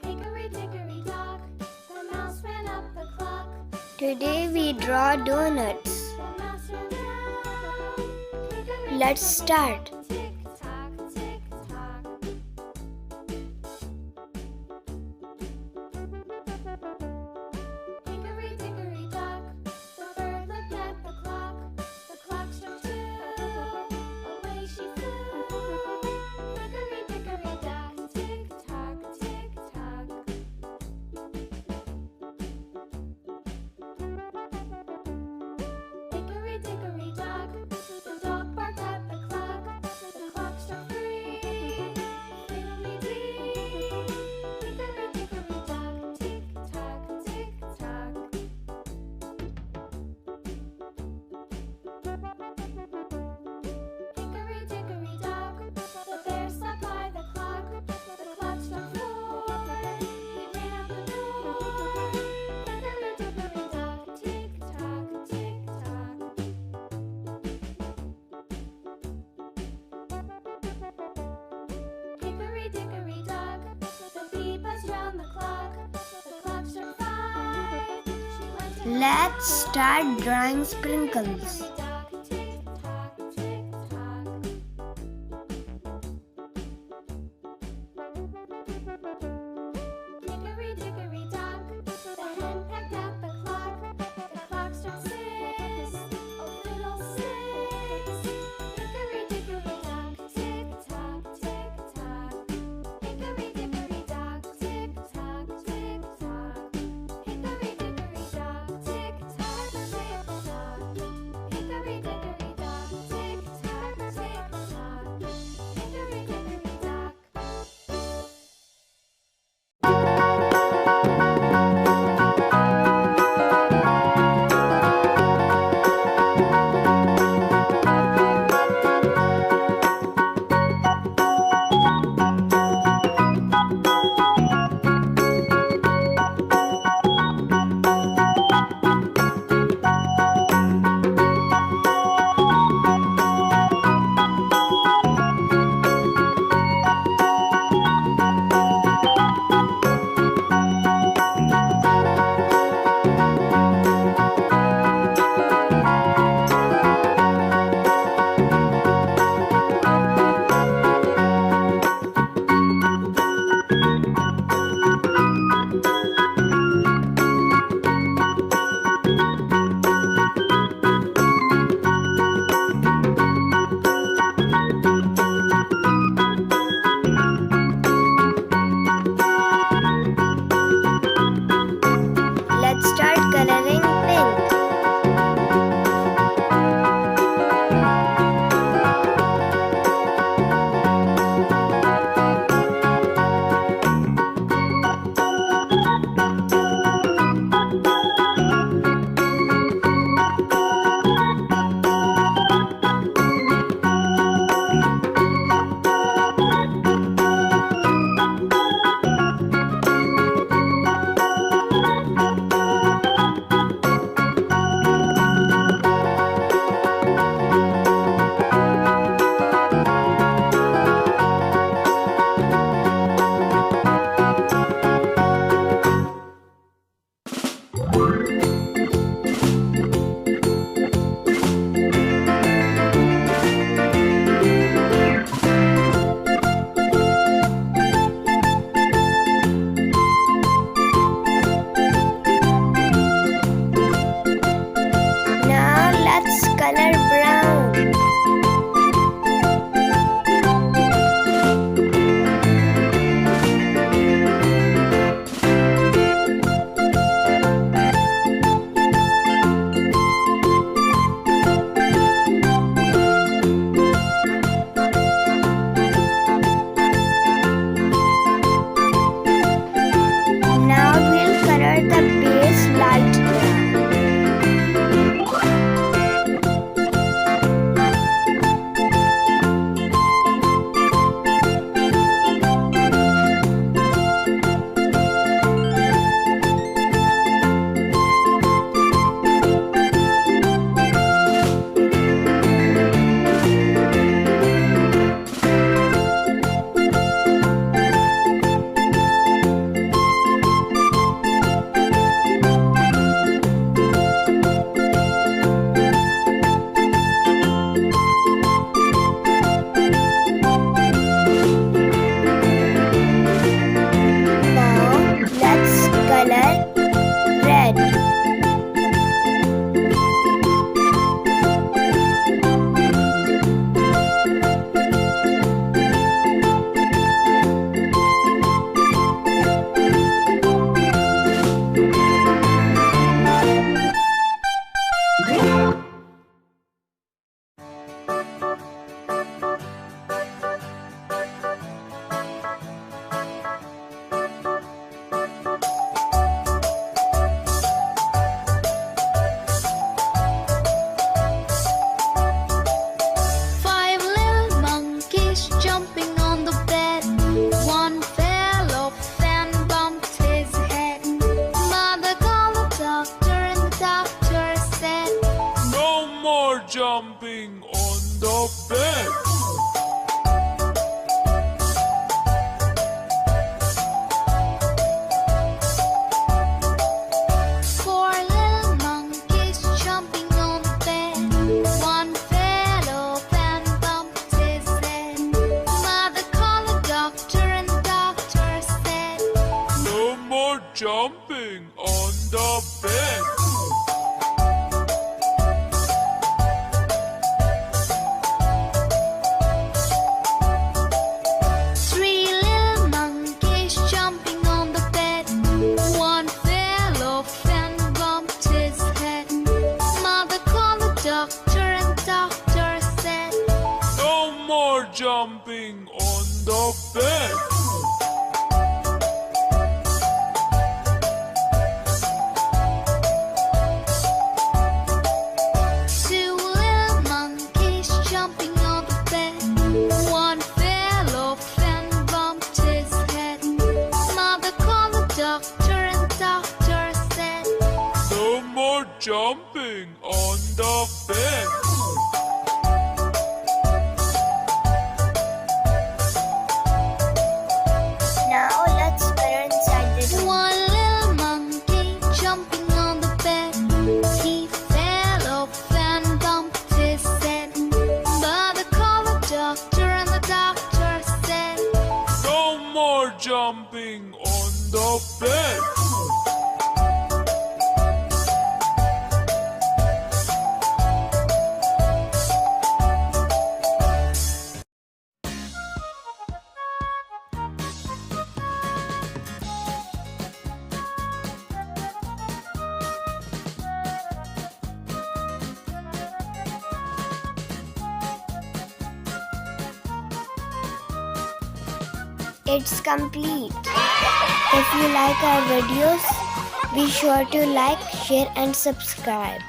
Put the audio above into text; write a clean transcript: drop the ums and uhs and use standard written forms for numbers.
Hickory dickory dock, the mouse ran up the clock. Today we draw donuts. The mouse ran down. Hickory Let's dickory start. dock, tick tock, tick tock. Hickory dickory dock, the bird looked at the clock. The clock struck two, away she flew. Hickory dickory dock, tick tock, tick tock. Hickory dickory dock, the dog barked at the clock. The clock struck three, fiddly-dee. Hickory dickory dock, tick tock, tick tock. Hickory dickory dock, the bear sat by the clock. The clock struck four, he ran out the door. Hickory dickory dock, tick tock, tick tock. Hickory dickory dock, the bee buzzed round the clock. The clock struck five, she went to Let's start drawing sprinkles. dock, tick tock, tick tock. Hickory dickory dock, the hen pecked at the clock. The clock struck six, oh fiddle-sticks. Hickory dickory dock, tick tock, tick tock. Hickory dickory dock, tick tock, tick tock. Hickory dickory dock, tick tock, tick tock. Hickory jumping on the bed. Three little monkeys jumping on the bed. One fell off and bumped his head. Mother called the doctor and doctor said, No more jumping on the bed. two little monkeys jumping on the bed. One fell off and bumped his head. Mother called the doctor and doctor said, No more jumping on the bed. Now let's go inside the room. one little monkey jumping on the bed. He fell off and bumped his head. Mother called the doctor and the doctor said, No more jumping on the bed. It's complete. If you like our videos, be sure to like, share and subscribe.